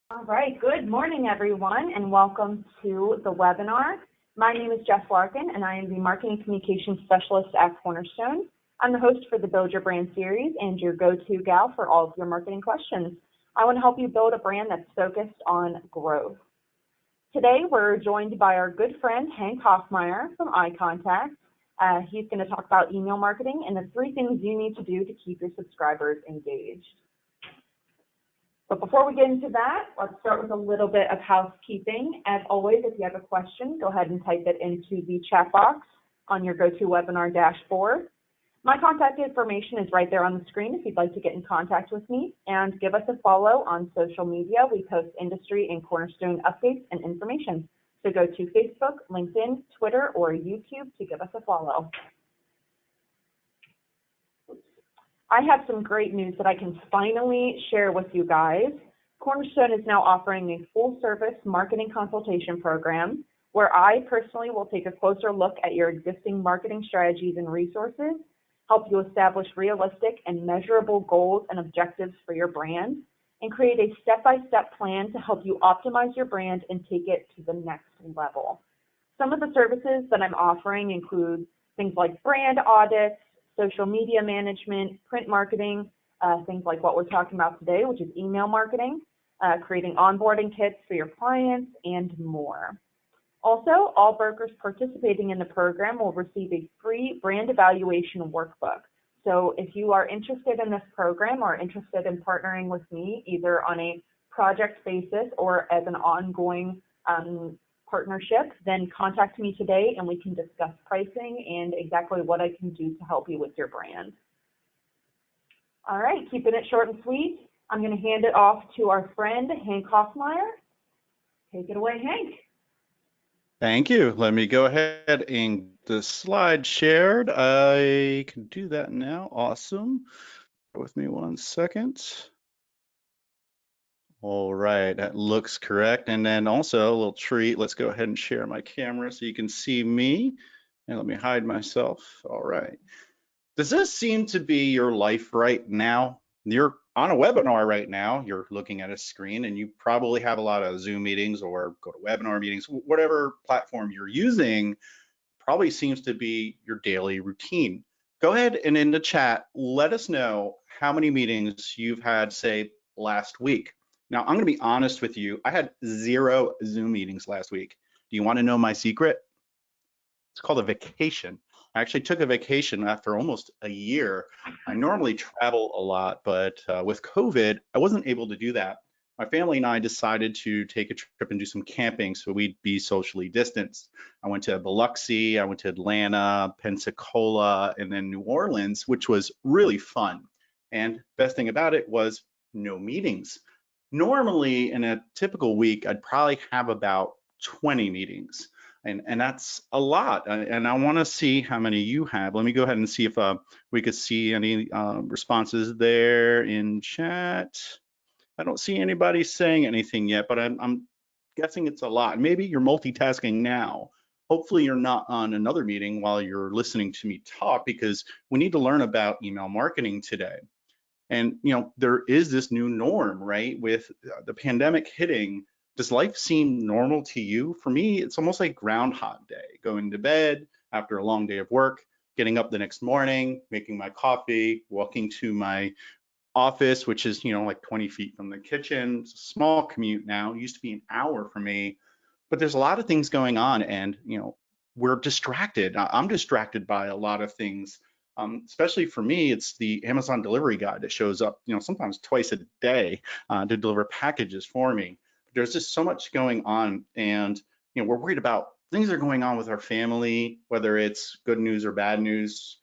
All right, good morning, everyone, and welcome to the webinar. My name is Jess Larkin, and I am the Marketing Communications Specialist at Cornerstone. I'm the host for the Build Your Brand series and your go-to gal for all of your marketing questions. I want to help you build a brand that's focused on growth. Today, we're joined by our good friend, Hank Hoffmeyer from iContact. He's going to talk about email marketing and the 3 things you need to do to keep your subscribers engaged. But before we get into that, let's start with a little bit of housekeeping. As always, if you have a question, go ahead and type it into the chat box on your GoToWebinar dashboard. My contact information is right there on the screen if you'd like to get in contact with me, and give us a follow on social media. We post industry and Cornerstone updates and information. So go to Facebook, LinkedIn, Twitter, or YouTube to give us a follow. I have some great news that I can finally share with you guys. Cornerstone is now offering a full-service marketing consultation program where I personally will take a closer look at your existing marketing strategies and resources, help you establish realistic and measurable goals and objectives for your brand, and create a step-by-step plan to help you optimize your brand and take it to the next level. Some of the services that I'm offering include things like brand audits, social media management, print marketing, things like what we're talking about today, which is email marketing, creating onboarding kits for your clients, and more. Also, all brokers participating in the program will receive a free brand evaluation workbook. So if you are interested in this program or interested in partnering with me, either on a project basis or as an ongoing partnership, then contact me today and we can discuss pricing and exactly what I can do to help you with your brand. All right, keeping it short and sweet, I'm going to hand it off to our friend, Hank Hoffmeyer. Take it away, Hank. Thank you. Let me go ahead and the slide shared. I can do that now. Awesome. Bear with me one second. All right, that looks correct. And then also a little treat. Let's go ahead and share my camera so you can see me. And let me hide myself. All right. Does this seem to be your life right now? You're on a webinar right now. You're looking at a screen and you probably have a lot of Zoom meetings or go to webinar meetings, whatever platform you're using probably seems to be your daily routine. Go ahead and in the chat, let us know how many meetings you've had, say, last week. Now, I'm going to be honest with you. I had 0 Zoom meetings last week. Do you want to know my secret? It's called a vacation. I actually took a vacation after almost a year. I normally travel a lot, but with COVID, I wasn't able to do that. My family and I decided to take a trip and do some camping so we'd be socially distanced. I went to Biloxi, I went to Atlanta, Pensacola, and then New Orleans, which was really fun. And best thing about it was no meetings. Normally, in a typical week, I'd probably have about 20 meetings. And that's a lot. And I want to see how many you have. Let me go ahead and see if we could see any responses there in chat. I don't see anybody saying anything yet, but I'm guessing it's a lot. Maybe you're multitasking now. Hopefully you're not on another meeting while you're listening to me talk, because we need to learn about email marketing today. And there is this new norm, right? With the pandemic hitting, does life seem normal to you? For me, it's almost like Groundhog Day, going to bed after a long day of work, getting up the next morning, making my coffee, walking to my office, which is, like 20 feet from the kitchen. It's a small commute now. It used to be an hour for me, but there's a lot of things going on and, we're distracted. I'm distracted by a lot of things. Especially for me, it's the Amazon delivery guy that shows up, sometimes twice a day to deliver packages for me. There's just so much going on, and we're worried about things that are going on with our family, whether it's good news or bad news.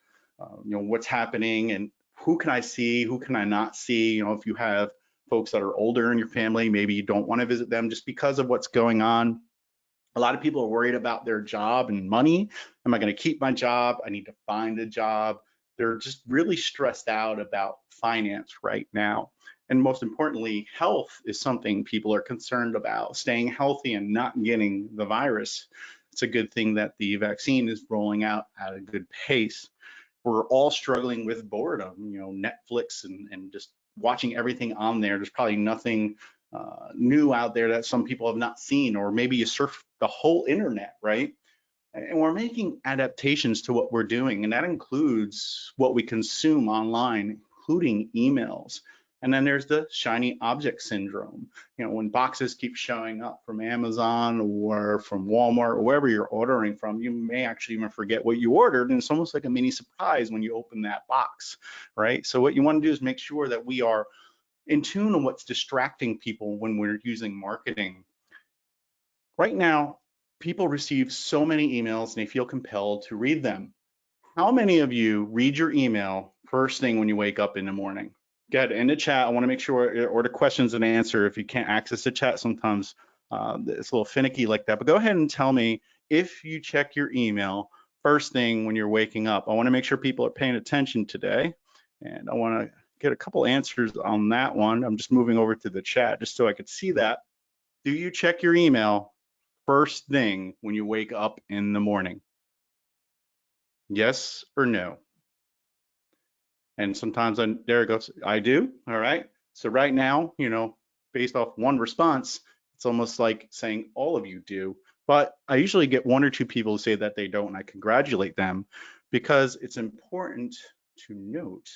What's happening and who can I see, who can I not see? If you have folks that are older in your family, maybe you don't want to visit them just because of what's going on. A lot of people are worried about their job and money. Am I going to keep my job? I need to find a job. They're just really stressed out about finance right now. And most importantly, health is something people are concerned about, staying healthy and not getting the virus. It's a good thing that the vaccine is rolling out at a good pace. We're all struggling with boredom, Netflix and just watching everything on there. There's probably nothing new out there that some people have not seen, or maybe you surf the whole internet, right? And we're making adaptations to what we're doing, and that includes what we consume online, including emails. And then there's the shiny object syndrome. You know, when boxes keep showing up from Amazon or from Walmart or wherever you're ordering from, you may actually even forget what you ordered, and it's almost like a mini surprise when you open that box, right? So what you want to do is make sure that we are in tune on what's distracting people when we're using marketing. Right now, people receive so many emails and they feel compelled to read them. How many of you read your email first thing when you wake up in the morning? Go ahead, in the chat. I want to make sure, or the questions and answer. If you can't access the chat, sometimes it's a little finicky like that. But go ahead and tell me if you check your email first thing when you're waking up. I want to make sure people are paying attention today, and I want to get a couple answers on that one. I'm just moving over to the chat just so I could see that. Do you check your email first thing when you wake up in the morning? Yes or no? And sometimes there it goes, I do. All right. So right now, you know, based off one response, it's almost like saying all of you do. But I usually get one or two people who say that they don't, and I congratulate them, because it's important to note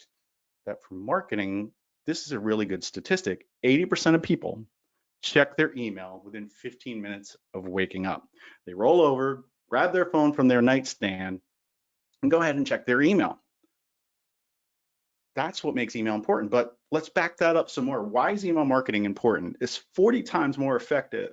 that for marketing, this is a really good statistic. 80% of people check their email within 15 minutes of waking up. They roll over, grab their phone from their nightstand, and go ahead and check their email. That's what makes email important. But let's back that up some more. Why is email marketing important? It's 40 times more effective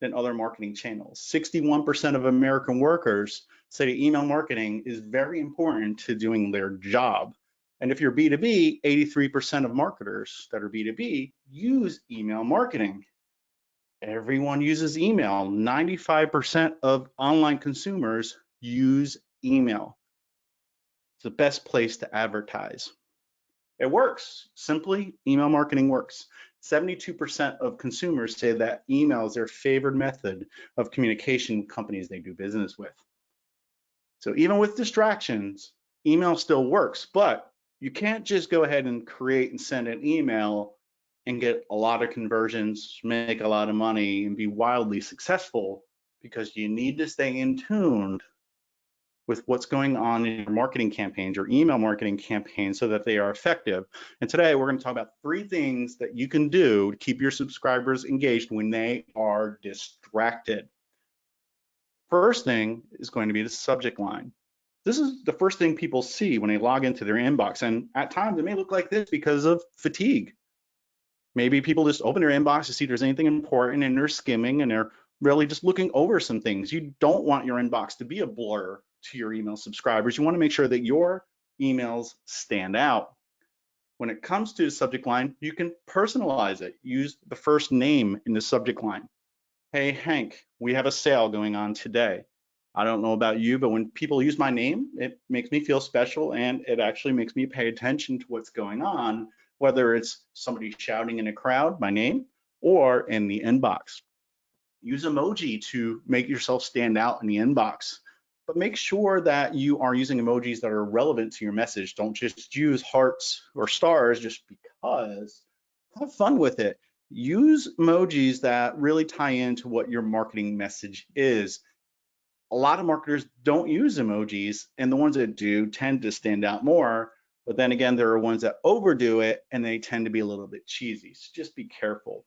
than other marketing channels. 61% of American workers say that email marketing is very important to doing their job. And if you're B2B, 83% of marketers that are B2B use email marketing. Everyone uses email. 95% of online consumers use email. It's the best place to advertise. It works. Simply, email marketing works. 72% of consumers say that email is their favorite method of communication with companies they do business with. So even with distractions, email still works, but you can't just go ahead and create and send an email and get a lot of conversions, make a lot of money, and be wildly successful, because you need to stay in tune with what's going on in your marketing campaigns or email marketing campaigns so that they are effective. And today we're going to talk about 3 things that you can do to keep your subscribers engaged when they are distracted. First thing is going to be the subject line. This is the first thing people see when they log into their inbox, and at times it may look like this because of fatigue. Maybe people just open their inbox to see if there's anything important, and they're skimming and they're really just looking over some things. You don't want your inbox to be a blur to your email subscribers. You want to make sure that your emails stand out. When it comes to the subject line, you can personalize it. Use the first name in the subject line. Hey, Hank, we have a sale going on today. I don't know about you, but when people use my name, it makes me feel special, and it actually makes me pay attention to what's going on, whether it's somebody shouting in a crowd, my name, or in the inbox. Use emoji to make yourself stand out in the inbox, but make sure that you are using emojis that are relevant to your message. Don't just use hearts or stars just because. Have fun with it. Use emojis that really tie into what your marketing message is. A lot of marketers don't use emojis, and the ones that do tend to stand out more. But then again, there are ones that overdo it and they tend to be a little bit cheesy. So just be careful.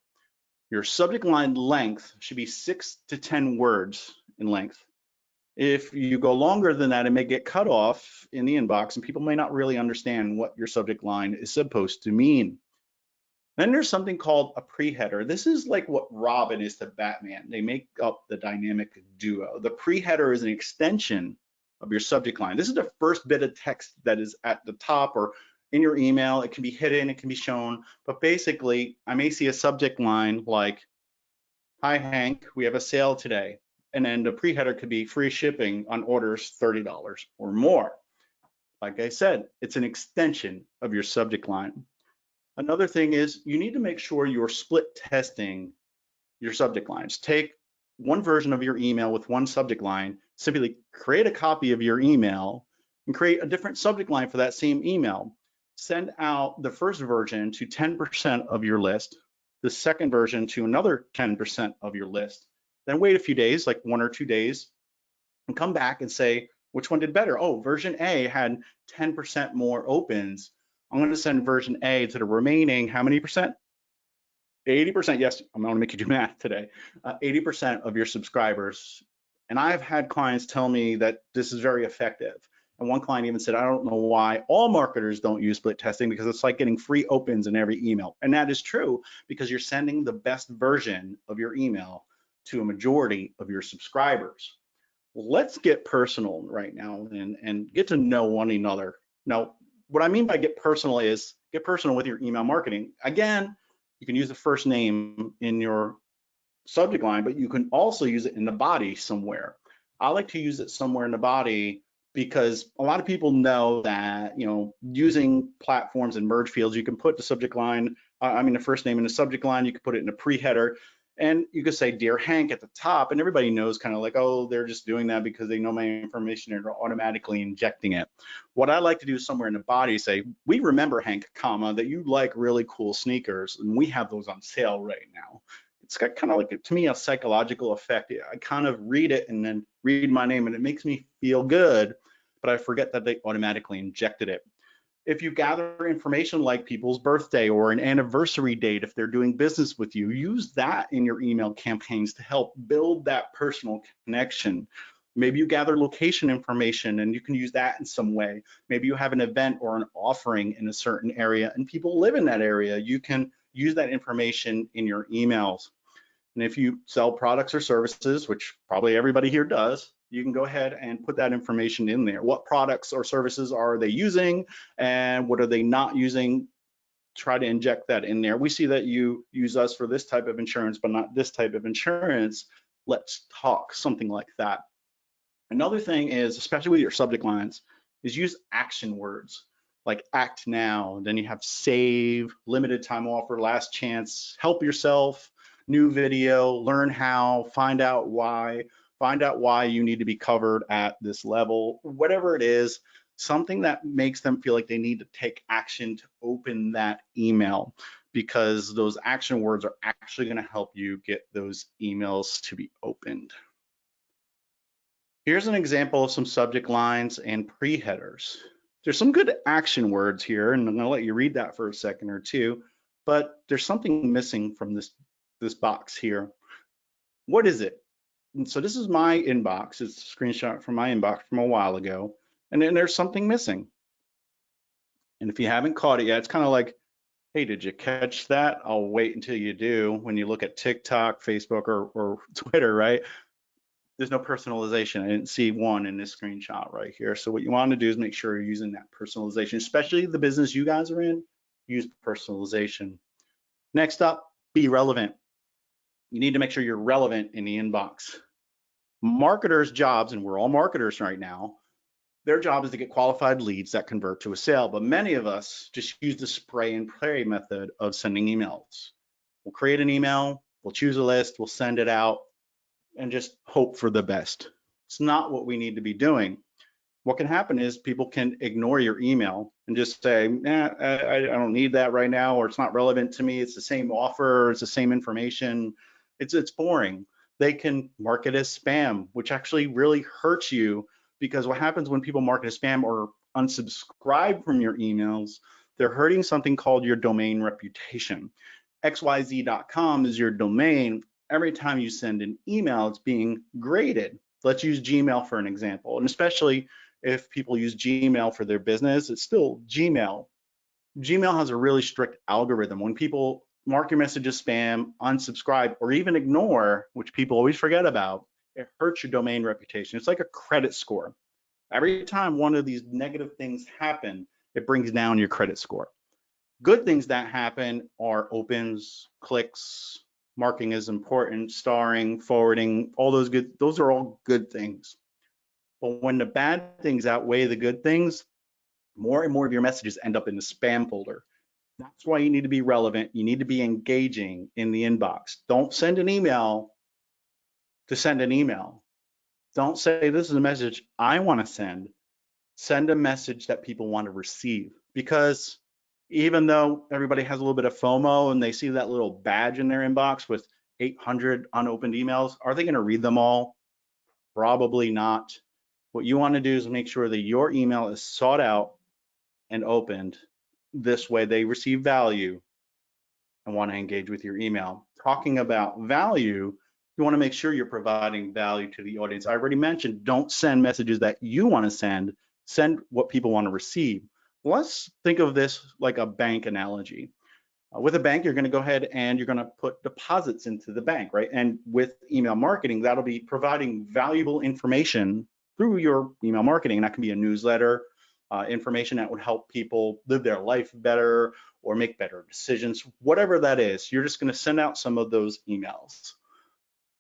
Your subject line length should be 6 to 10 words in length. If you go longer than that, it may get cut off in the inbox, and people may not really understand what your subject line is supposed to mean. Then there's something called a pre-header. This is like what Robin is to Batman. They make up the dynamic duo. The pre-header is an extension of your subject line. This is the first bit of text that is at the top or in your email. It can be hidden, it can be shown, but basically I may see a subject line like, hi Hank, we have a sale today. And then the pre-header could be free shipping on orders $30 or more. Like I said, it's an extension of your subject line. Another thing is you need to make sure you're split testing your subject lines. Take one version of your email with one subject line, simply create a copy of your email and create a different subject line for that same email. Send out the first version to 10% of your list, the second version to another 10% of your list. Then wait a few days, like 1 or 2 days, and come back and say, which one did better? Oh, version A had 10% more opens. I'm going to send version A to the remaining, how many percent? 80%, yes, I'm going to make you do math today. 80% of your subscribers. And I've had clients tell me that this is very effective. And one client even said, I don't know why all marketers don't use split testing, because it's like getting free opens in every email. And that is true, because you're sending the best version of your email to a majority of your subscribers. Let's get personal right now and get to know one another. Now, what I mean by get personal is get personal with your email marketing. Again, you can use the first name in your subject line, but you can also use it in the body somewhere. I like to use it somewhere in the body because a lot of people know that, using platforms and merge fields, you can put the subject line, the first name in the subject line, you can put it in a pre-header, and you could say Dear Hank at the top, and everybody knows kind of like, oh, they're just doing that because they know my information and are automatically injecting it. What I like to do somewhere in the body, say, we remember, Hank, comma, that you like really cool sneakers, and we have those on sale right now. It's got kind of like, to me, a psychological effect. I kind of read it and then read my name, and it makes me feel good, but I forget that they automatically injected it. If you gather information like people's birthday or an anniversary date, if they're doing business with you, use that in your email campaigns to help build that personal connection. Maybe you gather location information and you can use that in some way. Maybe you have an event or an offering in a certain area and people live in that area. You can use that information in your emails. And if you sell products or services, which probably everybody here does, you can go ahead and put that information in there. What products or services are they using and what are they not using? Try to inject that in there. We see that you use us for this type of insurance, but not this type of insurance. Let's talk, something like that. Another thing is, especially with your subject lines, is use action words like act now. Then you have save, limited time offer, last chance, help yourself, new video, learn how, find out why you need to be covered at this level, whatever it is, something that makes them feel like they need to take action to open that email, because those action words are actually going to help you get those emails to be opened. Here's an example of some subject lines and pre-headers. There's some good action words here, and I'm going to let you read that for a second or two, but there's something missing from this box here. What is it? And so this is my inbox. It's a screenshot from my inbox from a while ago, and then there's something missing. And if you haven't caught it yet, it's kind of like, hey, did you catch that? I'll wait until you do. When you look at TikTok, Facebook, or Twitter, right? There's no personalization. I didn't see one in this screenshot right here. So what you want to do is make sure you're using that personalization, especially the business you guys are in, use personalization. Next up, be relevant. You need to make sure you're relevant in the inbox. Marketers' jobs, and we're all marketers right now, their job is to get qualified leads that convert to a sale, but many of us just use the spray and pray method of sending emails. We'll create an email, we'll choose a list, we'll send it out, and just hope for the best. It's not what we need to be doing. What can happen is people can ignore your email and just say, I don't need that right now, or it's not relevant to me. It's the same offer, it's the same information. It's boring. They can mark it as spam, which actually really hurts you, because what happens when people mark it as spam or unsubscribe from your emails, they're hurting something called your domain reputation. xyz.com is your domain. Every time you send an email, it's being graded. Let's use Gmail for an example, and especially if people use Gmail for their business, it's still Gmail. Gmail has a really strict algorithm. When people mark your message as spam, unsubscribe, or even ignore, which people always forget about, it hurts your domain reputation. It's like a credit score. Every time one of these negative things happen, it brings down your credit score. Good things that happen are opens, clicks, marking is important, starring, forwarding, all those are all good things. But when the bad things outweigh the good things, more and more of your messages end up in the spam folder. That's why you need to be relevant. You need to be engaging in the inbox. Don't send an email to send an email. Don't say, this is a message I want to send. Send a message that people want to receive, because Even though everybody has a little bit of FOMO and they see that little badge in their inbox with 800 unopened emails, are they going to read them all? Probably not. What you want to do is make sure that your email is sought out and opened. This way they receive value and want to engage with your email. Talking about value, you want to make sure you're providing value to the audience. I already mentioned, don't send messages that you want to send what people want to receive. Let's think of this like a bank analogy. With a bank, you're going to go ahead and you're going to put deposits into the bank, right? And with email marketing, that'll be providing valuable information through your email marketing. That can be a newsletter, information that would help people live their life better or make better decisions, whatever that is. You're just going to send out some of those emails.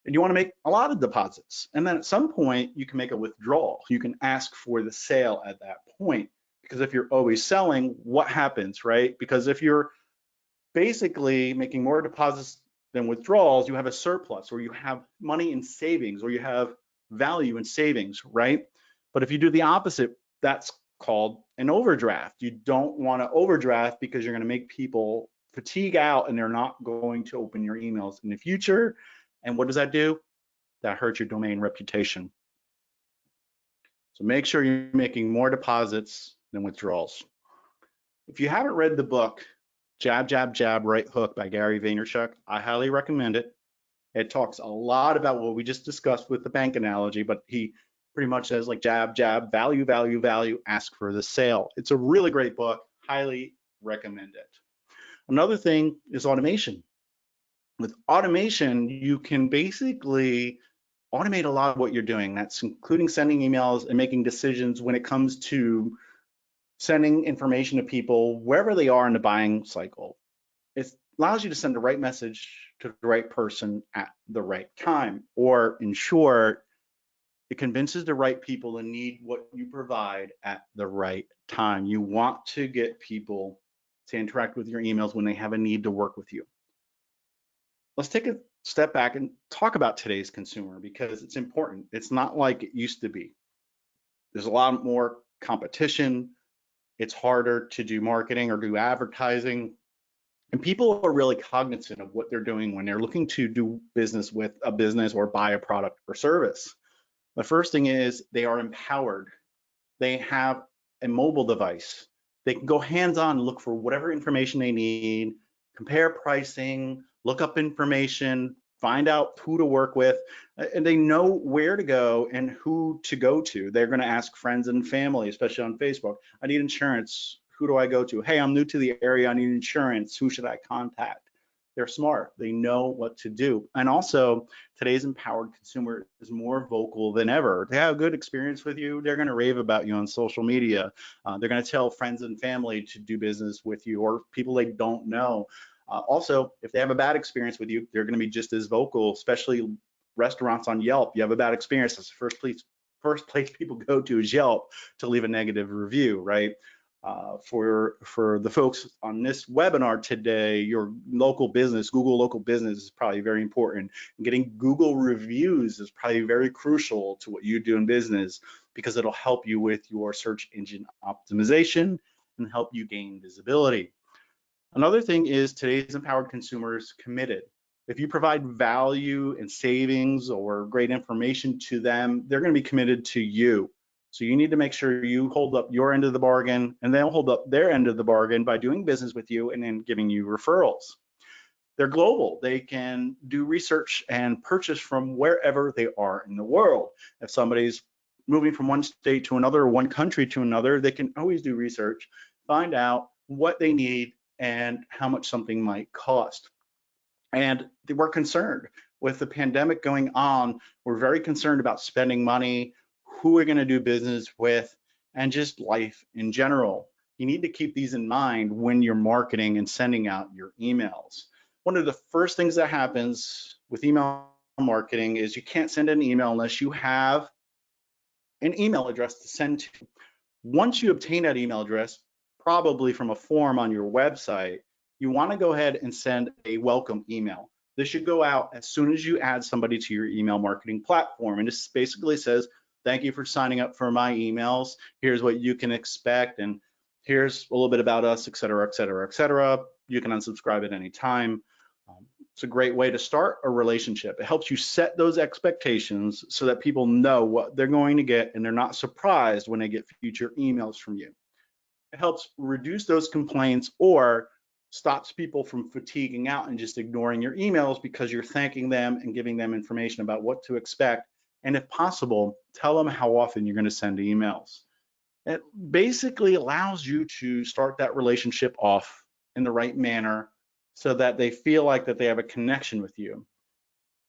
And you want to make a lot of deposits. And then at some point, you can make a withdrawal. You can ask for the sale at that point. Because if you're always selling, what happens, right? Because if you're basically making more deposits than withdrawals, you have a surplus, or you have money in savings, or you have value in savings, right? But if you do the opposite, that's called an overdraft. You don't want to overdraft because you're going to make people fatigue out and they're not going to open your emails in the future. And what does that do? That hurts your domain reputation. So make sure you're making more deposits than withdrawals. If you haven't read the book, Jab, Jab, Jab, Right Hook by Gary Vaynerchuk, I highly recommend it. It talks a lot about what we just discussed with the bank analogy, but he pretty much says like jab, jab, value, value, value, ask for the sale. It's a really great book, highly recommend it. Another thing is automation. With automation, you can basically automate a lot of what you're doing. That's including sending emails and making decisions when it comes to sending information to people wherever they are in the buying cycle. It allows you to send the right message to the right person at the right time, or in short, it convinces the right people to need what you provide at the right time. You want to get people to interact with your emails when they have a need to work with you. Let's take a step back and talk about today's consumer, because it's important. It's not like it used to be. There's a lot more competition. It's harder to do marketing or do advertising. And people are really cognizant of what they're doing when they're looking to do business with a business or buy a product or service. The first thing is they are empowered. They have a mobile device. They can go hands-on, look for whatever information they need, compare pricing, look up information, find out who to work with, and they know where to go and who to go to. They're going to ask friends and family, especially on Facebook, I need insurance. Who do I go to? Hey, I'm new to the area. I need insurance. Who should I contact? They're smart. They know what to do. And also, today's empowered consumer is more vocal than ever. They have a good experience with you. They're going to rave about you on social media. They're going to tell friends and family to do business with you, or people they don't know. Also, if they have a bad experience with you, they're going to be just as vocal, especially restaurants on Yelp. You have a bad experience, that's the first place people go to is Yelp to leave a negative review, right? For the folks on this webinar today, your local business, Google local business is probably very important. Getting Google reviews is probably very crucial to what you do in business, because it'll help you with your search engine optimization and help you gain visibility. Another thing is today's empowered consumers committed. If you provide value and savings or great information to them, they're going to be committed to you. So you need to make sure you hold up your end of the bargain, and they'll hold up their end of the bargain by doing business with you and then giving you referrals. They're global. They can do research and purchase from wherever they are in the world. If somebody's moving from one state to another, or one country to another, they can always do research, find out what they need and how much something might cost. And we're concerned with the pandemic going on. We're very concerned about spending money, who we're going to do business with, and just life in general. You need to keep these in mind when you're marketing and sending out your emails. One of the first things that happens with email marketing is you can't send an email unless you have an email address to send to. Once you obtain that email address, probably from a form on your website, you want to go ahead and send a welcome email. This should go out as soon as you add somebody to your email marketing platform. And this basically says, thank you for signing up for my emails. Here's what you can expect. And Here's a little bit about us, et cetera, et cetera, et cetera. You can unsubscribe at any time. It's a great way to start a relationship. It helps you set those expectations so that people know what they're going to get and they're not surprised when they get future emails from you. It helps reduce those complaints or stops people from fatiguing out and just ignoring your emails because you're thanking them and giving them information about what to expect. And if possible, tell them how often you're going to send emails. It basically allows you to start that relationship off in the right manner so that they feel like that they have a connection with you.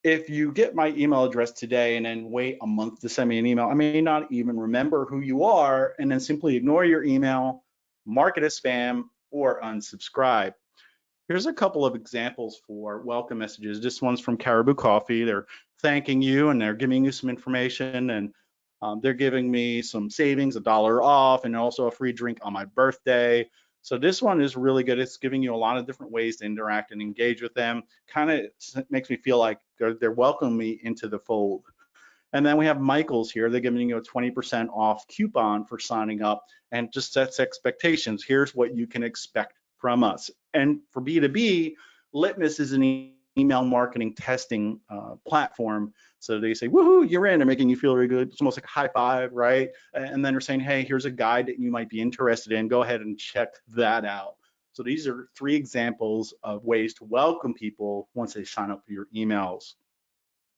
If you get my email address today and then wait a month to send me an email, I may not even remember who you are and then simply ignore your email, mark it as spam, or unsubscribe. Here's a couple of examples for welcome messages. This one's from Caribou Coffee. They're thanking you and they're giving you some information, and they're giving me some savings, $1 off, and also a free drink on my birthday. So this one is really good. It's giving you a lot of different ways to interact and engage with them. Kind of makes me feel like they're welcoming me into the fold. And then we have Michael's here. They're giving you a 20% off coupon for signing up and just sets expectations. Here's what you can expect from us. And for B2B, Litmus is an email marketing testing platform. So they say, woohoo, you're in. They're making you feel really good. It's almost like a high five, right? And then they're saying, hey, here's a guide that you might be interested in. Go ahead and check that out. So these are 3 examples of ways to welcome people once they sign up for your emails.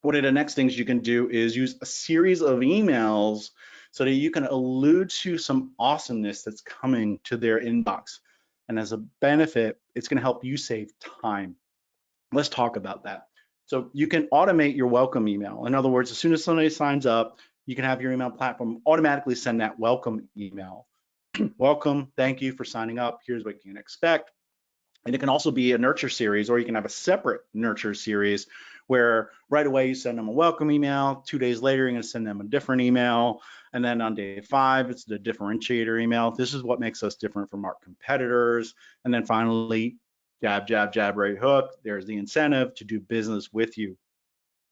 One of the next things you can do is use a series of emails so that you can allude to some awesomeness that's coming to their inbox. And as a benefit, it's going to help you save time. Let's talk about that. So you can automate your welcome email. In other words, as soon as somebody signs up, you can have your email platform automatically send that welcome email. Welcome, thank you for signing up. Here's what you can expect. And it can also be a nurture series, or you can have a separate nurture series where right away you send them a welcome email. 2 days later, you're going to send them a different email. And then on day 5, it's the differentiator email. This is what makes us different from our competitors. And then finally, jab, jab, jab, right hook. There's the incentive to do business with you.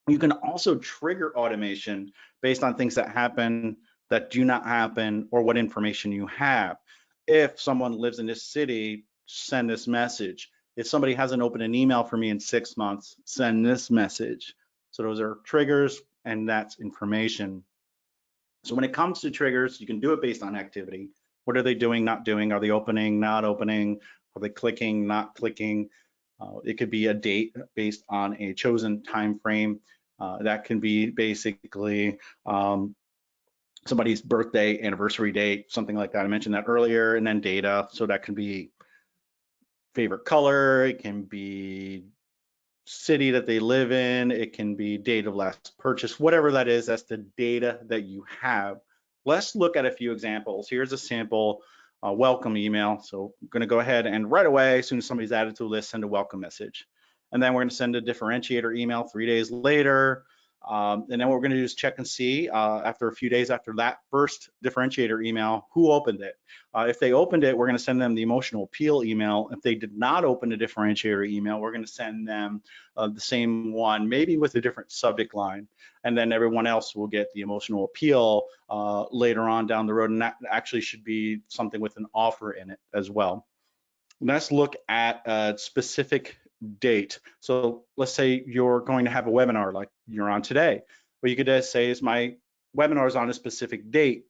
You can also trigger automation based on things that happen, that do not happen, or what information you have. If someone lives in this city, send this message. If somebody hasn't opened an email for me in 6 months, send this message. So those are triggers, and that's information. So when it comes to triggers, you can do it based on activity. What are they doing, not doing? Are they opening, not opening? Are they clicking, not clicking? It could be a date based on a chosen time frame. That can be basically somebody's birthday, anniversary date, something like that. I mentioned that earlier. And then data. So that can be favorite color. It can be city that they live in. It can be date of last purchase, whatever that is. That's the data that you have. Let's look at a few examples. Here's a sample welcome email. So I'm going to go ahead and right away, as soon as somebody's added to a list, send a welcome message. And then we're going to send a differentiator email 3 days later. And then what we're going to do is check and see after a few days after that first differentiator email, who opened it. If they opened it, we're going to send them the emotional appeal email. If they did not open the differentiator email, we're going to send them the same one, maybe with a different subject line. And then everyone else will get the emotional appeal later on down the road. And that actually should be something with an offer in it as well. Let's look at a specific date. So let's say you're going to have a webinar like you're on today. What you could just say is my webinar is on a specific date.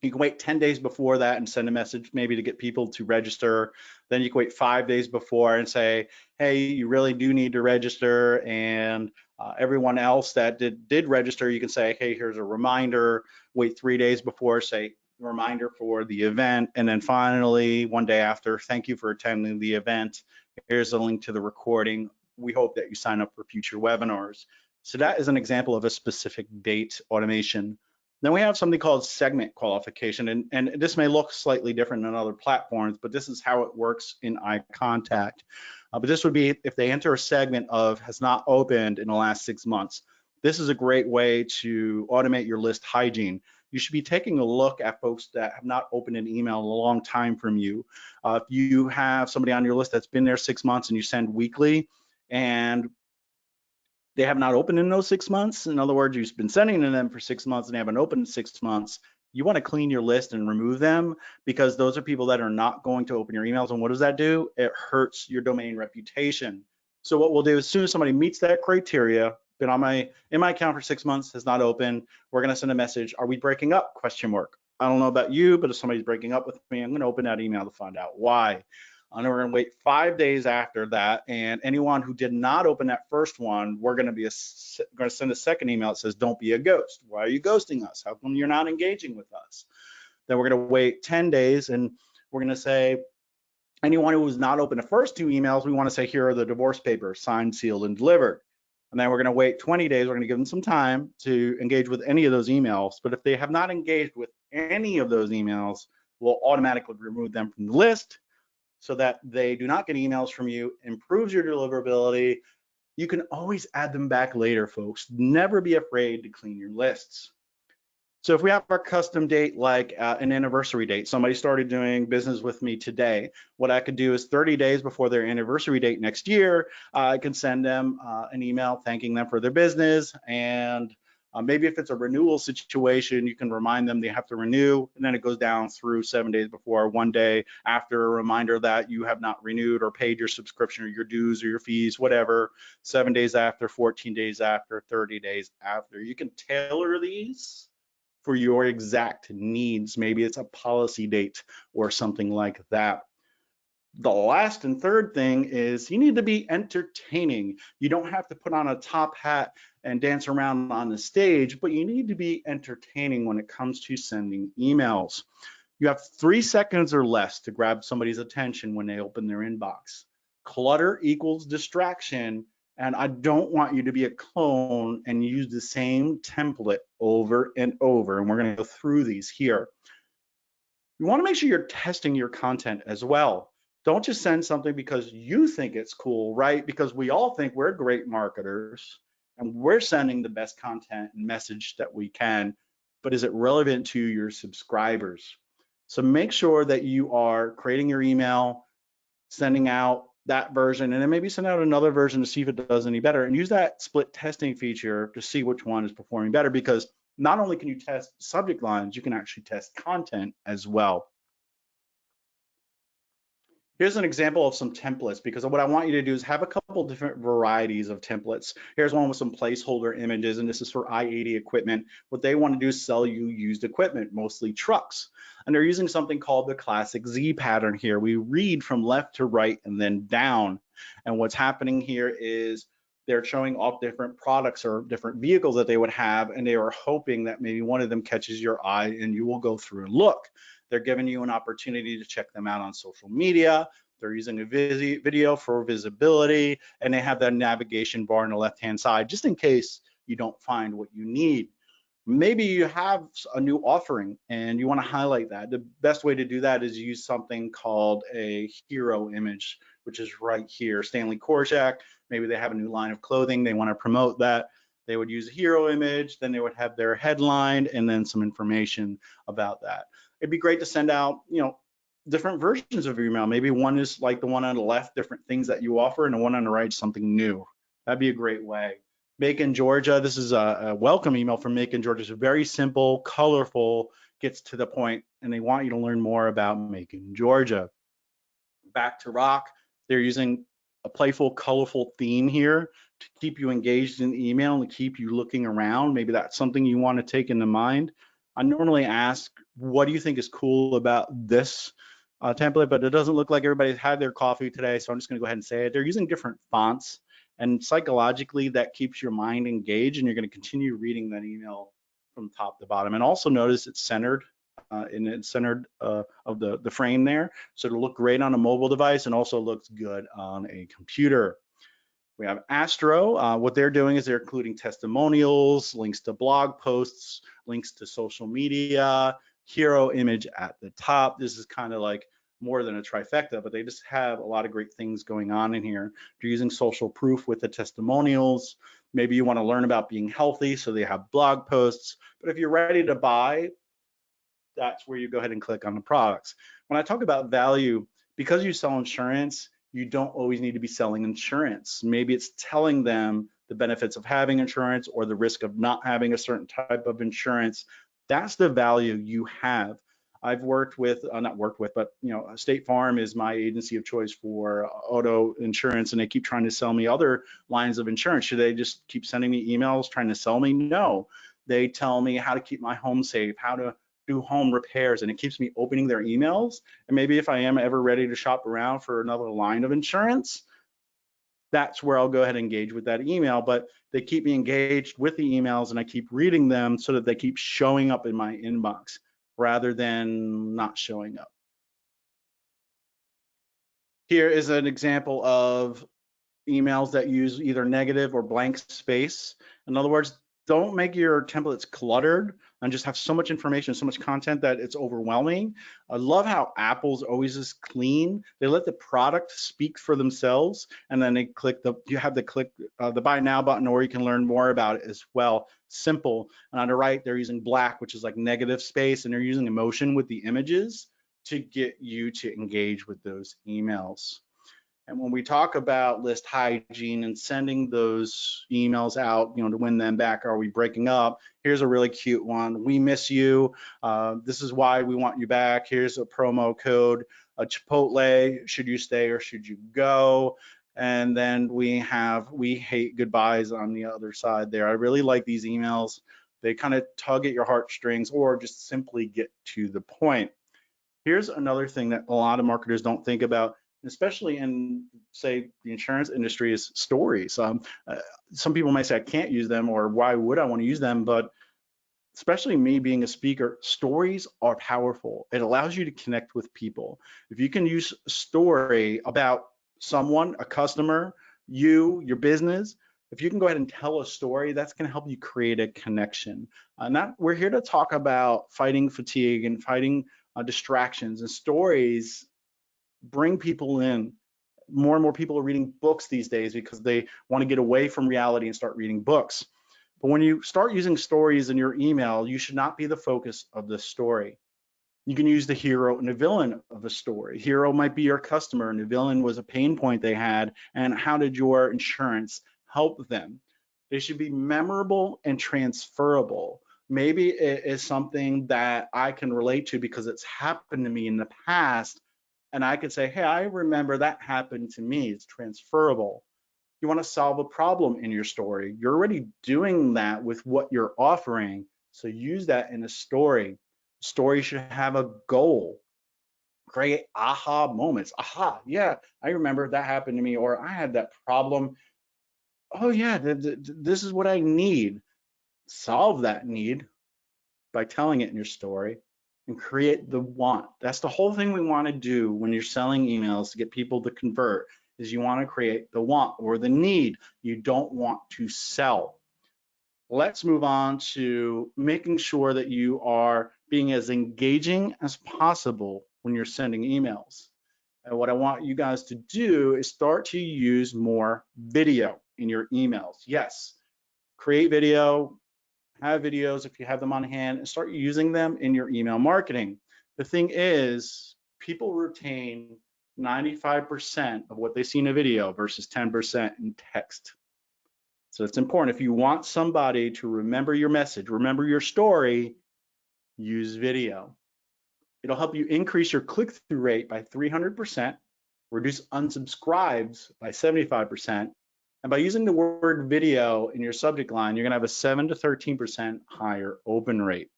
You can wait 10 days before that and send a message maybe to get people to register. Then you can wait 5 days before and say, hey, you really do need to register. And everyone else that did register, you can say, hey, here's a reminder. Wait 3 days before, say, reminder for the event. And then finally, 1 day after, thank you for attending the event. Here's a link to the recording. We hope that you sign up for future webinars. So that is an example of a specific date automation. Then we have something called segment qualification, and this may look slightly different than other platforms, but this is how it works in iContact. But this would be if they enter a segment of has not opened in the last 6 months. This is a great way to automate your list hygiene. You should be taking a look at folks that have not opened an email in a long time from you. If you have somebody on your list that's been there 6 months and you send weekly, and they have not opened in those 6 months. In other words, you've been sending to them for 6 months and they haven't opened in 6 months. you want to clean your list and remove them, because those are people that are not going to open your emails. And what does that do? It hurts your domain reputation. So what we'll do, as soon as somebody meets that criteria, been in my account for 6 months, has not opened, we're going to send a message. Are we breaking up? Question mark. I don't know about you, but if somebody's breaking up with me, I'm going to open that email to find out why. And we're going to wait 5 days after that, and anyone who did not open that first one, we're going to send a second email that says, don't be a ghost. Why are you ghosting us? How come you're not engaging with us? Then we're going to wait 10 days, and we're going to say, anyone who has not opened the first 2 emails, we want to say, here are the divorce papers, signed, sealed, and delivered. And then we're going to wait 20 days. We're going to give them some time to engage with any of those emails. But if they have not engaged with any of those emails, we'll automatically remove them from the list so that they do not get emails from you. Improves your deliverability. You can always add them back later, folks. Never be afraid to clean your lists. So if we have our custom date, like an anniversary date, somebody started doing business with me today, what I could do is 30 days before their anniversary date next year, I can send them an email thanking them for their business. And maybe if it's a renewal situation, you can remind them they have to renew, and then it goes down through 7 days before, 1 day after, a reminder that you have not renewed or paid your subscription or your dues or your fees, whatever, 7 days after, 14 days after, 30 days after. You can tailor these for your exact needs. Maybe it's a policy date or something like that. The last and third thing is you need to be entertaining. You don't have to put on a top hat and dance around on the stage, but you need to be entertaining when it comes to sending emails. You have 3 seconds or less to grab somebody's attention when they open their inbox. Clutter equals distraction, and I don't want you to be a clone and use the same template over and over, and we're going to go through these here. You want to make sure you're testing your content as well. Don't just send something because you think it's cool, right? Because we all think we're great marketers and we're sending the best content and message that we can, but is it relevant to your subscribers? So make sure that you are creating your email, sending out that version, and then maybe send out another version to see if it does any better, and use that split testing feature to see which one is performing better, because not only can you test subject lines, you can actually test content as well. Here's an example of some templates, because what I want you to do is have a couple different varieties of templates. Here's one with some placeholder images, and this is for I-80 equipment. What they want to do is sell you used equipment, mostly trucks. And they're using something called the classic Z pattern here. We read from left to right and then down. And what's happening here is they're showing off different products or different vehicles that they would have, and they are hoping that maybe one of them catches your eye and you will go through and look. They're giving you an opportunity to check them out on social media. They're using a video for visibility, and they have that navigation bar on the left-hand side, just in case you don't find what you need. Maybe you have a new offering and you want to highlight that. The best way to do that is use something called a hero image, which is right here. Stanley Korshak, maybe they have a new line of clothing, they want to promote that. They would use a hero image, then they would have their headline and then some information about that. It'd be great to send out, different versions of your email. Maybe one is like the one on the left, different things that you offer, and the one on the right, something new. That'd be a great way. Macon, Georgia. This is a welcome email from Macon, Georgia. It's very simple, colorful, gets to the point, and they want you to learn more about Macon, Georgia. Back to Rock. They're using a playful, colorful theme here to keep you engaged in the email and to keep you looking around. Maybe that's something you want to take into mind. I normally ask, what do you think is cool about this template? But it doesn't look like everybody's had their coffee today, so I'm just going to go ahead and say it. They're using different fonts, and psychologically that keeps your mind engaged, and you're going to continue reading that email from top to bottom. And also notice it's centered of the frame there, so it'll look great on a mobile device and also looks good on a computer. We have Astro. What they're doing is they're including testimonials, links to blog posts, links to social media, hero image at the top. This is kind of like more than a trifecta, but they just have a lot of great things going on in here. They're using social proof with the testimonials. Maybe you want to learn about being healthy, so they have blog posts. But if you're ready to buy, that's where you go ahead and click on the products. When I talk about value, because you sell insurance, you don't always need to be selling insurance. Maybe it's telling them the benefits of having insurance or the risk of not having a certain type of insurance. That's the value you have. I've worked with, not worked with, but State Farm is my agency of choice for auto insurance, and they keep trying to sell me other lines of insurance. Should they just keep sending me emails trying to sell me? No. They tell me how to keep my home safe, how to do home repairs, and it keeps me opening their emails. And maybe if I am ever ready to shop around for another line of insurance, that's where I'll go ahead and engage with that email. But they keep me engaged with the emails, and I keep reading them so that they keep showing up in my inbox rather than not showing up. Here is an example of emails that use either negative or blank space. In other words, don't make your templates cluttered and just have so much information, so much content that it's overwhelming. I love how Apple's always is clean. They let the product speak for themselves, and then you have to click the buy now button, or you can learn more about it as well. Simple. And on the right, they're using black, which is like negative space, and they're using emotion with the images to get you to engage with those emails. And when we talk about list hygiene and sending those emails out, to win them back, are we breaking up? Here's a really cute one. We miss you. This is why we want you back. Here's a promo code. Chipotle, should you stay or should you go? And then we hate goodbyes on the other side there. I really like these emails. They kind of tug at your heartstrings or just simply get to the point. Here's another thing that a lot of marketers don't think about, especially in, say, the insurance industry, is stories. Some people might say I can't use them, or why would I want to use them? But especially me being a speaker, stories are powerful. It allows you to connect with people. If you can use a story about someone, a customer, your business, if you can go ahead and tell a story, that's going to help you create a connection. We're here to talk about fighting fatigue and fighting distractions, and stories bring people in. More and more people are reading books these days because they want to get away from reality and start reading books. But when you start using stories in your email, you should not be the focus of the story. You can use the hero and the villain of a story. Hero might be your customer, and the villain was a pain point they had, and how did your insurance help them? They should be memorable and transferable. Maybe it is something that I can relate to because it's happened to me in the past, and I could say, hey, I remember that happened to me. It's transferable. You want to solve a problem in your story. You're already doing that with what you're offering, so use that in a story. Story should have a goal. Create aha moments. Aha, yeah, I remember that happened to me, or I had that problem. Oh yeah, this is what I need. Solve that need by telling it in your story, and create the want. That's the whole thing we want to do when you're selling emails to get people to convert, is you want to create the want or the need. You don't want to sell. Let's move on to making sure that you are being as engaging as possible when you're sending emails. And what I want you guys to do is start to use more video in your emails. Yes, create video, have videos if you have them on hand, and start using them in your email marketing. The thing is, people retain 95% of what they see in a video versus 10% in text. So it's important. If you want somebody to remember your message, remember your story, use video. It'll help you increase your click-through rate by 300%, reduce unsubscribes by 75%, and by using the word video in your subject line, you're going to have a 7 to 13% higher open rate.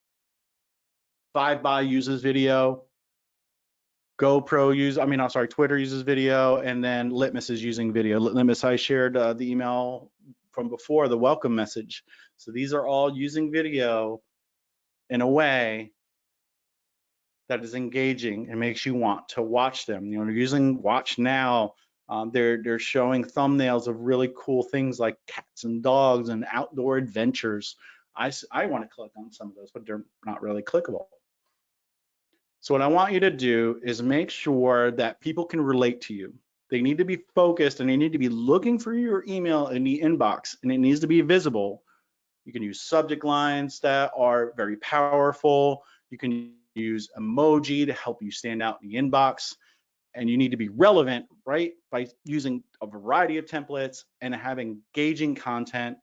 5by uses video, Twitter uses video, and then Litmus is using video. Litmus, I shared the email from before, the welcome message. So these are all using video in a way that is engaging and makes you want to watch them. They're using Watch Now. They're showing thumbnails of really cool things like cats and dogs and outdoor adventures. I want to click on some of those, but they're not really clickable. So what I want you to do is make sure that people can relate to you. They need to be focused, and they need to be looking for your email in the inbox, and it needs to be visible. You can use subject lines that are very powerful. You can use emoji to help you stand out in the inbox. And you need to be relevant, right, by using a variety of templates and have engaging content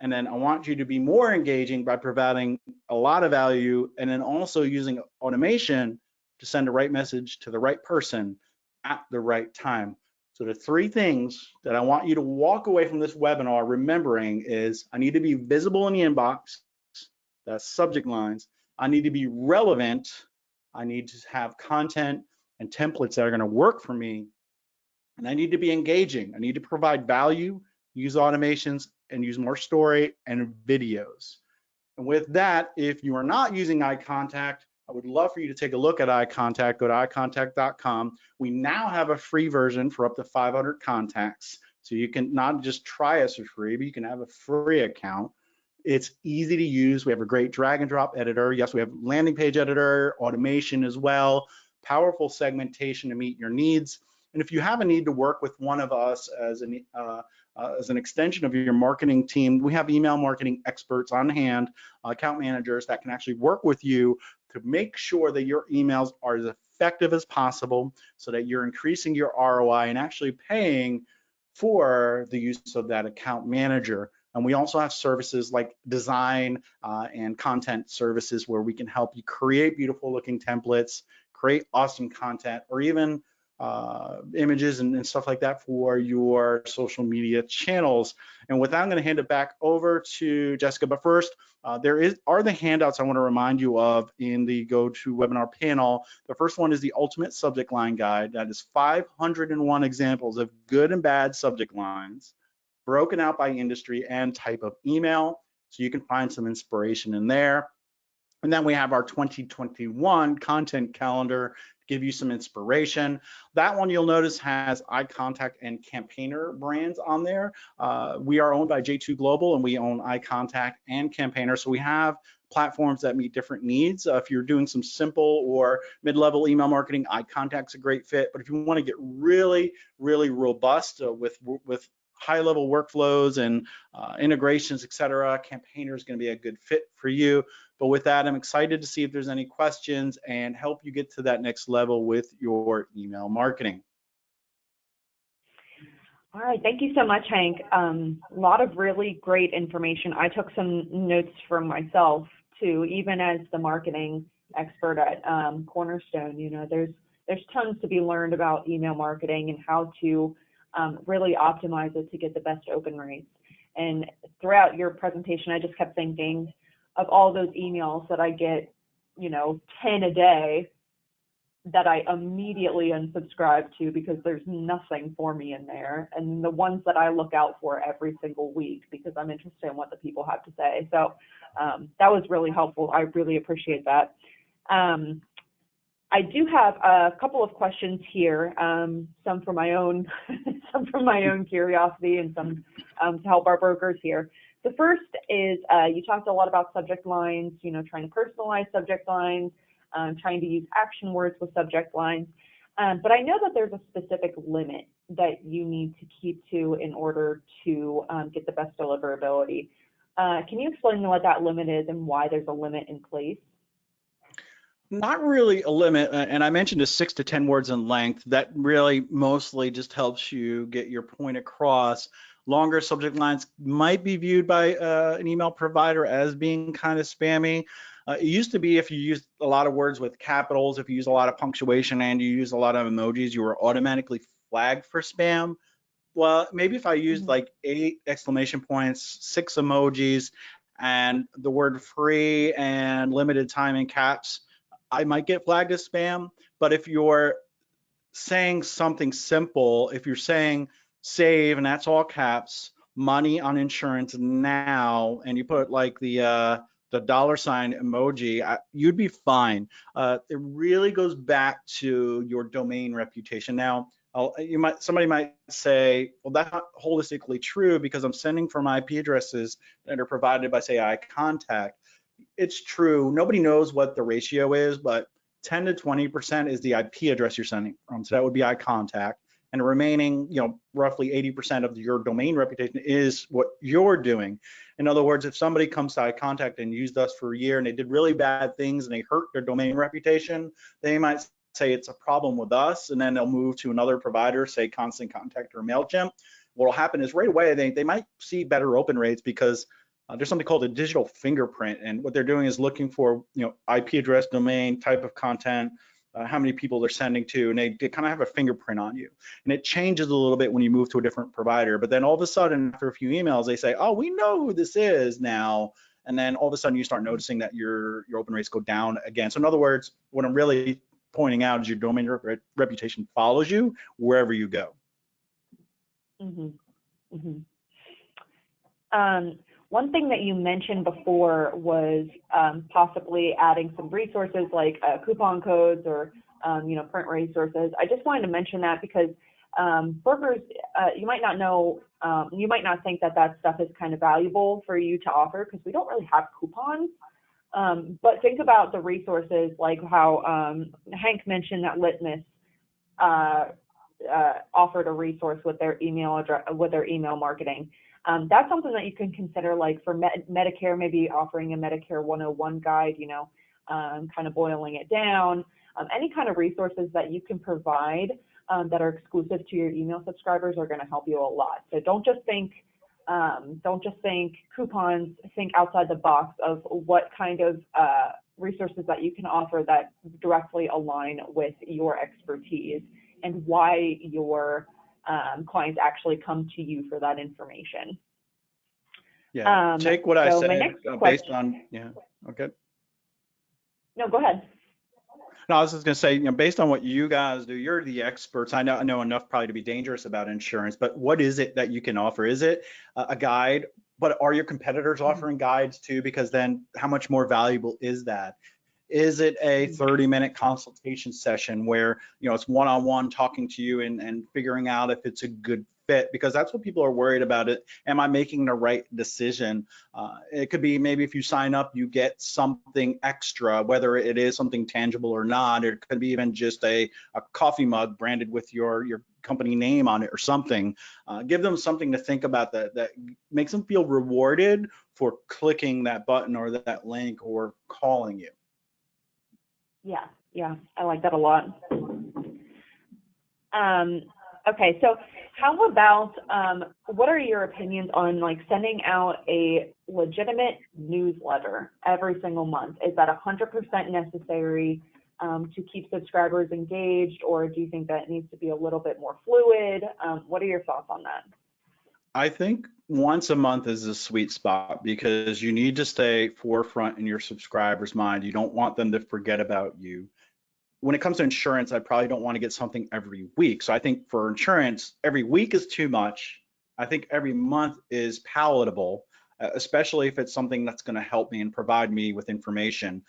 And then I want you to be more engaging by providing a lot of value, and then also using automation to send the right message to the right person at the right time. So the 3 things that I want you to walk away from this webinar remembering is: I need to be visible in the inbox, that's subject lines. I need to be relevant. I need to have content and templates that are going to work for me. And I need to be engaging. I need to provide value, use automations, and use more story and videos. And with that, if you are not using eye contact, I would love for you to take a look at eye contact. Go to eyecontact.com. We now have a free version for up to 500 contacts. So you can not just try us for free, but you can have a free account. It's easy to use. We have a great drag and drop editor. Yes, we have landing page editor, automation as well, powerful segmentation to meet your needs. And if you have a need to work with one of us as an extension of your marketing team, we have email marketing experts on hand, account managers that can actually work with you to make sure that your emails are as effective as possible, so that you're increasing your ROI and actually paying for the use of that account manager. And we also have services like design and content services where we can help you create beautiful looking templates, create awesome content, or even images and stuff like that for your social media channels. And with that, I'm going to hand it back over to Jessica. But first, there are the handouts I want to remind you of in the GoToWebinar panel. The first one is the Ultimate Subject Line Guide. That is 501 examples of good and bad subject lines, broken out by industry and type of email, so you can find some inspiration in there. And then we have our 2021 content calendar to give you some inspiration. That one, you'll notice, has eye contact and campaigner brands on there. We are owned by J2 Global, and we own eye contact and campaigner. So we have platforms that meet different needs. If you're doing some simple or mid-level email marketing, eye contact's a great fit. But if you want to get really, really robust with high-level workflows and integrations, etc., campaigner is going to be a good fit for you. But with that, I'm excited to see if there's any questions and help you get to that next level with your email marketing. All right, thank you so much, Hank. A lot of really great information. I took some notes for myself too, even as the marketing expert at Cornerstone. You know, there's tons to be learned about email marketing and how to really optimize it to get the best open rates. And throughout your presentation, I just kept thinking of all those emails that I get, 10 a day that I immediately unsubscribe to because there's nothing for me in there, and the ones that I look out for every single week because I'm interested in what the people have to say. So that was really helpful. I really appreciate that. I do have a couple of questions here, some from my own, some from my own curiosity, and some to help our brokers here. The first is you talked a lot about subject lines, trying to personalize subject lines, trying to use action words with subject lines. But I know that there's a specific limit that you need to keep to in order to get the best deliverability. Can you explain what that limit is and why there's a limit in place? Not really a limit, and I mentioned a 6 to 10 words in length. That really mostly just helps you get your point across. Longer subject lines might be viewed by an email provider as being kind of spammy. It used to be if you used a lot of words with capitals, if you use a lot of punctuation and you use a lot of emojis, you were automatically flagged for spam. Well, maybe if I used like 8 exclamation points, 6 emojis, and the word free and limited time in caps, I might get flagged as spam. But if you're saying something simple, if you're saying save and that's all caps, money on insurance now, and you put like the dollar sign emoji, you'd be fine. It really goes back to your domain reputation. Now, somebody might say, well, that's not holistically true because I'm sending from IP addresses that are provided by, say, iContact. It's true. Nobody knows what the ratio is, but 10 to 20% is the IP address you're sending from. So that would be iContact. And the remaining, roughly 80% of your domain reputation is what you're doing. In other words, if somebody comes to iContact and used us for a year and they did really bad things and they hurt their domain reputation, they might say it's a problem with us, and then they'll move to another provider, say Constant Contact or MailChimp. What will happen is right away they might see better open rates because There's something called a digital fingerprint, and what they're doing is looking for, IP address, domain, type of content, how many people they're sending to, and they kind of have a fingerprint on you. And it changes a little bit when you move to a different provider, but then all of a sudden, after a few emails, they say, oh, we know who this is now. And then all of a sudden you start noticing that your open rates go down again. So in other words, what I'm really pointing out is your domain reputation follows you wherever you go. Mm-hmm. Mm-hmm. One thing that you mentioned before was possibly adding some resources like coupon codes or print resources. I just wanted to mention that because brokers, you might not know, you might not think that stuff is kind of valuable for you to offer because we don't really have coupons. But think about the resources like how Hank mentioned that Litmus offered a resource with their email address, with their email marketing. That's something that you can consider, like for Medicare, maybe offering a Medicare 101 guide, kind of boiling it down. Any kind of resources that you can provide that are exclusive to your email subscribers are going to help you a lot. So don't just think coupons, think outside the box of what kind of resources that you can offer that directly align with your expertise and why your clients actually come to you for that information. Yeah, take what I said based on, okay. No, go ahead. No, I was just going to say, based on what you guys do, you're the experts. I know enough probably to be dangerous about insurance, but what is it that you can offer? Is it a guide? But are your competitors offering guides too? Because then how much more valuable is that? Is it a 30-minute consultation session where it's one-on-one talking to you and figuring out if it's a good fit? Because that's what people are worried about. It. Am I making the right decision? It could be maybe if you sign up, you get something extra, whether it is something tangible or not. It could be even just a coffee mug branded with your company name on it or something. Give them something to think about that makes them feel rewarded for clicking that button or that link or calling you. Yeah, I like that a lot. Okay, so how about what are your opinions on like sending out a legitimate newsletter every single month? Is that 100% necessary to keep subscribers engaged, or do you think that it needs to be a little bit more fluid? What are your thoughts on that? I think once a month is a sweet spot because you need to stay forefront in your subscribers' mind. You don't want them to forget about you. When it comes to insurance, I probably don't want to get something every week. So I think for insurance, every week is too much. I think every month is palatable, especially if it's something that's going to help me and provide me with information.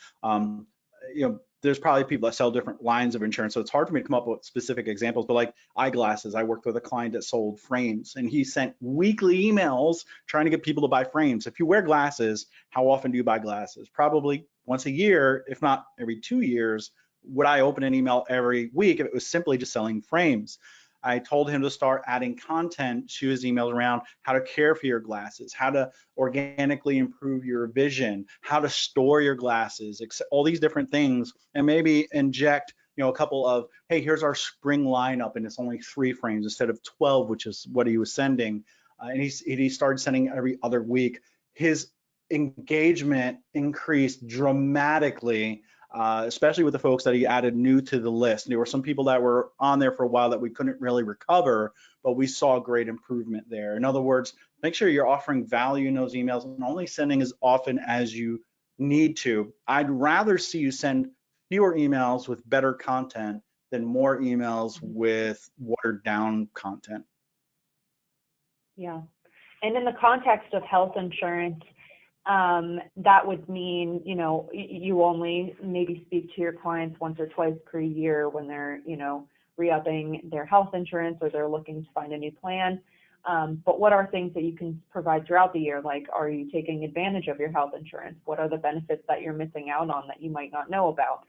There's probably people that sell different lines of insurance, so it's hard for me to come up with specific examples, but like eyeglasses, I worked with a client that sold frames and he sent weekly emails trying to get people to buy frames. If you wear glasses, how often do you buy glasses? Probably once a year, if not every 2 years. Would I open an email every week if it was simply just selling frames? I told him to start adding content to his emails around how to care for your glasses, how to organically improve your vision, how to store your glasses, all these different things, and maybe inject a couple of, hey, here's our spring lineup, and it's only 3 frames instead of 12, which is what he was sending. And he started sending every other week. His engagement increased dramatically. Especially with the folks that he added new to the list. There were some people that were on there for a while that we couldn't really recover, but we saw great improvement there. In other words, make sure you're offering value in those emails and only sending as often as you need to. I'd rather see you send fewer emails with better content than more emails with watered down content. Yeah. And in the context of health insurance, that would mean, you only maybe speak to your clients once or twice per year when they're, re-upping their health insurance or they're looking to find a new plan. But what are things that you can provide throughout the year? Like, are you taking advantage of your health insurance? What are the benefits that you're missing out on that you might not know about?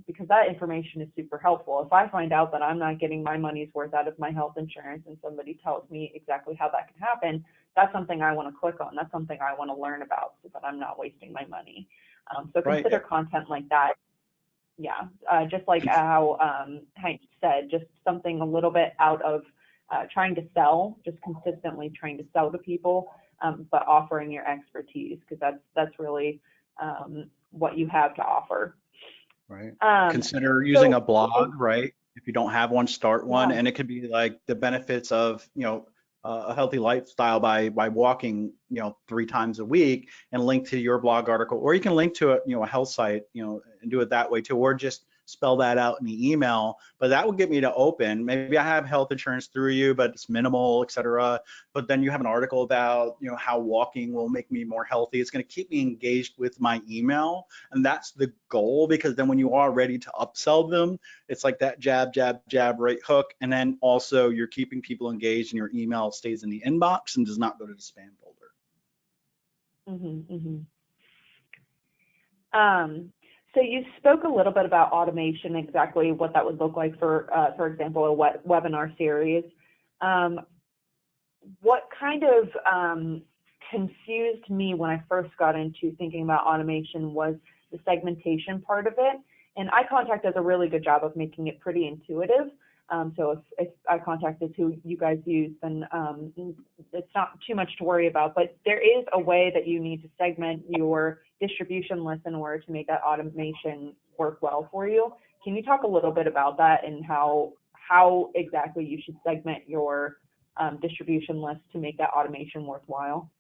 Because that information is super helpful. If I find out that I'm not getting my money's worth out of my health insurance and somebody tells me exactly how that can happen, that's something I want to click on. That's something I want to learn about so that I'm not wasting my money. So consider content like that. Yeah, just like how Hank said, just something a little bit out of trying to sell, just consistently trying to sell to people, but offering your expertise, because that's really what you have to offer. Right. Um, Consider using so, a blog, right? If you don't have one, start one, yeah. and it could be like the benefits of, a healthy lifestyle by walking, 3 times a week, and link to your blog article, or you can link to a health site, and do it that way too, or just spell that out in the email. But that will get me to open. Maybe I have health insurance through you, but it's minimal, et cetera. But then you have an article about, how walking will make me more healthy. It's going to keep me engaged with my email. And that's the goal, because then when you are ready to upsell them, it's like that jab, jab, jab, right hook. And then also you're keeping people engaged, and your email stays in the inbox and does not go to the spam folder. So you spoke a little bit about automation, exactly what that would look like for example, a webinar series. What kind of confused me when I first got into thinking about automation was the segmentation part of it. And iContact does a really good job of making it pretty intuitive. So if iContact is who you guys use, then it's not too much to worry about. But there is a way that you need to segment your distribution list in order to make that automation work well for you. Can you talk a little bit about that and how exactly you should segment your distribution list to make that automation worthwhile?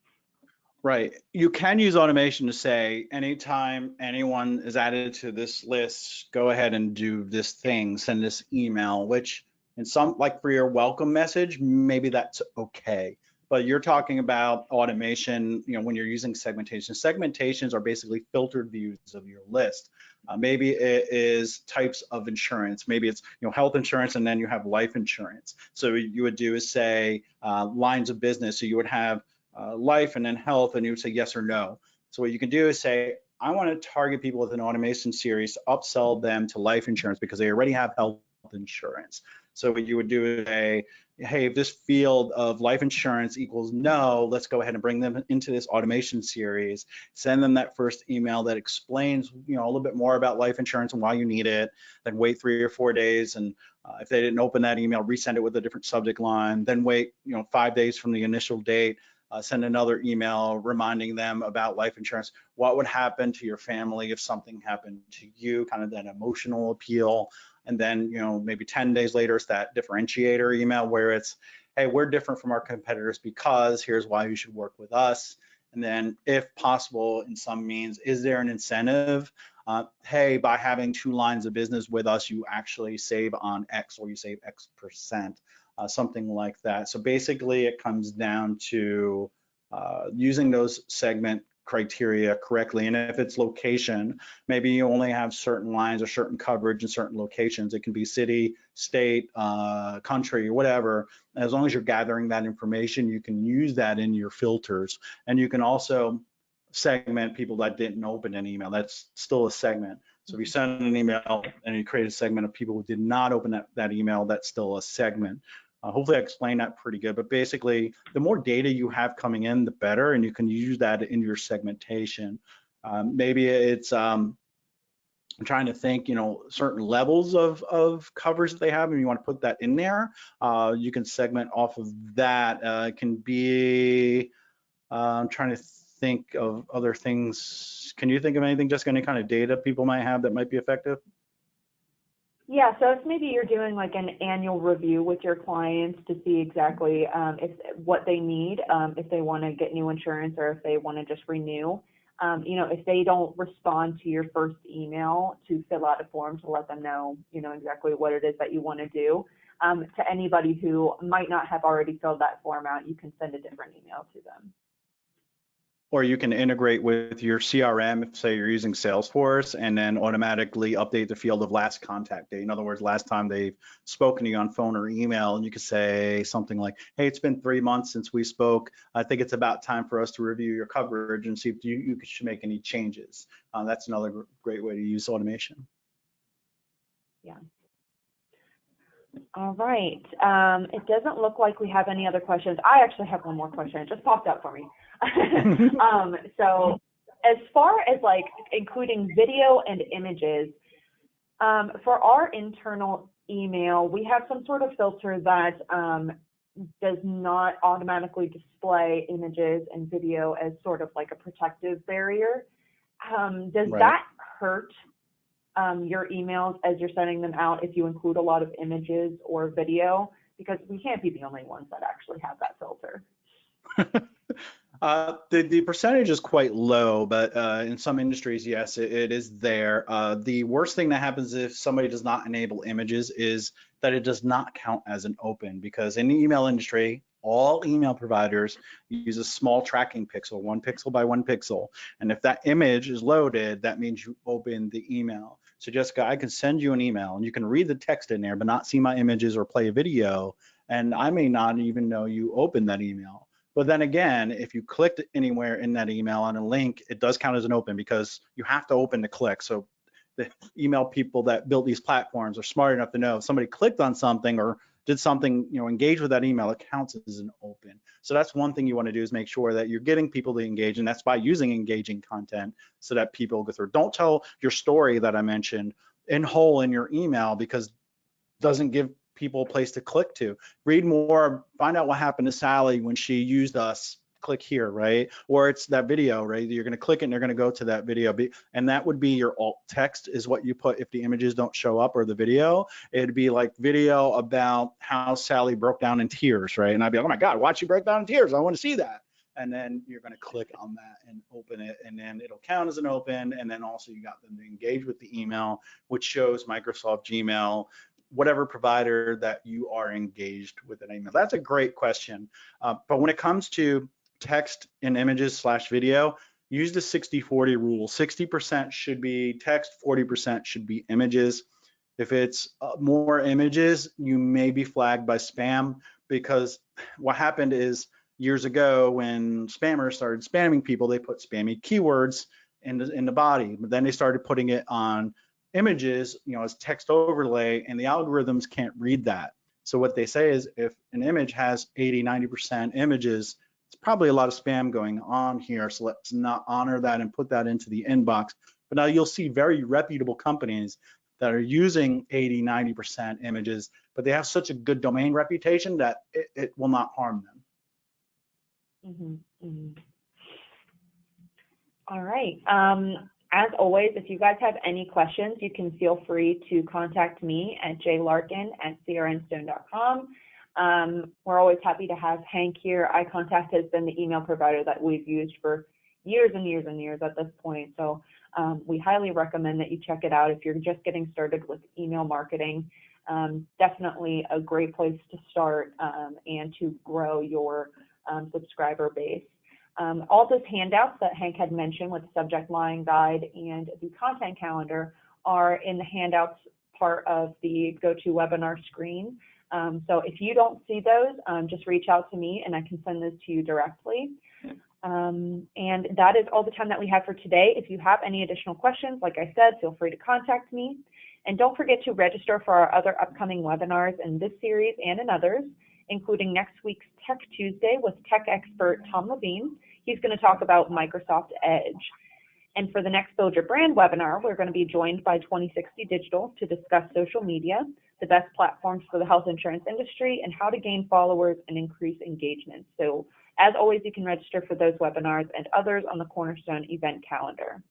Right. You can use automation to say, anytime anyone is added to this list, go ahead and do this thing, send this email, which in some, like for your welcome message, maybe that's okay. But you're talking about automation, when you're using segmentation. Segmentations are basically filtered views of your list. Maybe it is types of insurance. Maybe it's health insurance, and then you have life insurance. So what you would do is say lines of business. So you would have life and then health, and you would say yes or no. So what you can do is say, I want to target people with an automation series to upsell them to life insurance because they already have health insurance. So what you would do is say, hey, if this field of life insurance equals no, let's go ahead and bring them into this automation series, send them that first email that explains, a little bit more about life insurance and why you need it, then wait 3 or 4 days. And if they didn't open that email, resend it with a different subject line, then wait, 5 days from the initial date, send another email reminding them about life insurance. What would happen to your family if something happened to you, kind of that emotional appeal. And then, maybe 10 days later, it's that differentiator email where it's, hey, we're different from our competitors because here's why you should work with us. And then if possible, in some means, is there an incentive? Hey, by having 2 lines of business with us, you actually save on X, or you save X percent. Something like that. So basically it comes down to using those segment criteria correctly. And if it's location, maybe you only have certain lines or certain coverage in certain locations. It can be city, state, country, whatever. As long as you're gathering that information, you can use that in your filters. And you can also segment people that didn't open an email. That's still a segment. So if you send an email and you create a segment of people who did not open that email, that's still a segment. Hopefully I explained that pretty good, but basically the more data you have coming in, the better, and you can use that in your segmentation. Maybe it's, I'm trying to think, certain levels of coverage that they have, and you want to put that in there. You can segment off of that. It can be, I'm trying to think of other things. Can you think of anything, just any kind of data people might have that might be effective? Yeah, so if maybe you're doing like an annual review with your clients to see exactly what they need, if they want to get new insurance or if they want to just renew. If they don't respond to your first email, to fill out a form to let them know, exactly what it is that you want to do. To anybody who might not have already filled that form out, you can send a different email to them. Or you can integrate with your CRM, if say you're using Salesforce, and then automatically update the field of last contact date. In other words, last time they've spoken to you on phone or email, and you could say something like, hey, it's been 3 months since we spoke. I think it's about time for us to review your coverage and see if you should make any changes. That's another great way to use automation. Yeah. All right. It doesn't look like we have any other questions. I actually have one more question. It just popped up for me. So as far as like including video and images, for our internal email, we have some sort of filter that does not automatically display images and video as sort of like a protective barrier. Does Right. that hurt your emails as you're sending them out if you include a lot of images or video? Because we can't be the only ones that actually have that filter. The percentage is quite low, but in some industries, yes, it is there. The worst thing that happens if somebody does not enable images is that it does not count as an open, because in the email industry, all email providers use a small tracking pixel, 1 pixel by 1 pixel. And if that image is loaded, that means you open the email. So Jessica, I can send you an email and you can read the text in there, but not see my images or play a video. And I may not even know you opened that email. But then again, if you clicked anywhere in that email on a link, it does count as an open because you have to open to click. So the email people that built these platforms are smart enough to know if somebody clicked on something or did something, engage with that email, it counts as an open. So that's one thing you want to do, is make sure that you're getting people to engage, and that's by using engaging content so that people go through. Don't tell your story that I mentioned in whole in your email, because doesn't give people a place to click to. Read more, find out what happened to Sally when she used us, click here, right? Or it's that video, right? You're going to click it and they're going to go to that video. And that would be your alt text, is what you put if the images don't show up or the video. It'd be like video about how Sally broke down in tears, right? And I'd be like, oh my God, why'd she break down in tears? I want to see that. And then you're going to click on that and open it, and then it'll count as an open. And then also you got them to engage with the email, which shows Microsoft Gmail, whatever provider that you are engaged with an email. That's a great question. But when it comes to text and images / video, use the 60-40 rule. 60% should be text, 40% should be images. If it's more images, you may be flagged by spam, because what happened is years ago when spammers started spamming people, they put spammy keywords in the body, but then they started putting it on images, as text overlay, and the algorithms can't read that. So what they say is if an image has 80-90% images, it's probably a lot of spam going on here. So let's not honor that and put that into the inbox. But now you'll see very reputable companies that are using 80-90% images, but they have such a good domain reputation that it will not harm them. Mm-hmm. Mm-hmm. All right. As always, if you guys have any questions, you can feel free to contact me at jlarkin@crnstone.com. We're always happy to have Hank here. iContact has been the email provider that we've used for years and years and years at this point. So we highly recommend that you check it out if you're just getting started with email marketing. Definitely a great place to start and to grow your subscriber base. All those handouts that Hank had mentioned with the subject line guide and the content calendar are in the handouts part of the GoToWebinar screen. So if you don't see those, just reach out to me and I can send those to you directly. And that is all the time that we have for today. If you have any additional questions, like I said, feel free to contact me. And don't forget to register for our other upcoming webinars in this series and in others, including next week's Tech Tuesday with tech expert Tom Levine. He's going to talk about Microsoft Edge. And for the next Build Your Brand webinar, we're going to be joined by 2060 Digital to discuss social media, the best platforms for the health insurance industry, and how to gain followers and increase engagement. So as always, you can register for those webinars and others on the Cornerstone event calendar.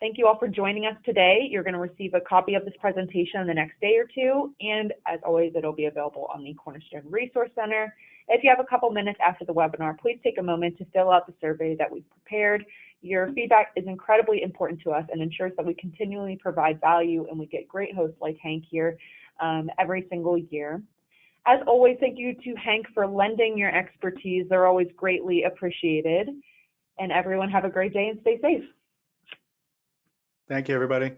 Thank you all for joining us today. You're going to receive a copy of this presentation in the next day or two, and as always, it'll be available on the Cornerstone Resource Center. If you have a couple minutes after the webinar, please take a moment to fill out the survey that we've prepared. Your feedback is incredibly important to us and ensures that we continually provide value and we get great hosts like Hank here every single year. As always, thank you to Hank for lending your expertise. They're always greatly appreciated. And everyone have a great day and stay safe. Thank you, everybody.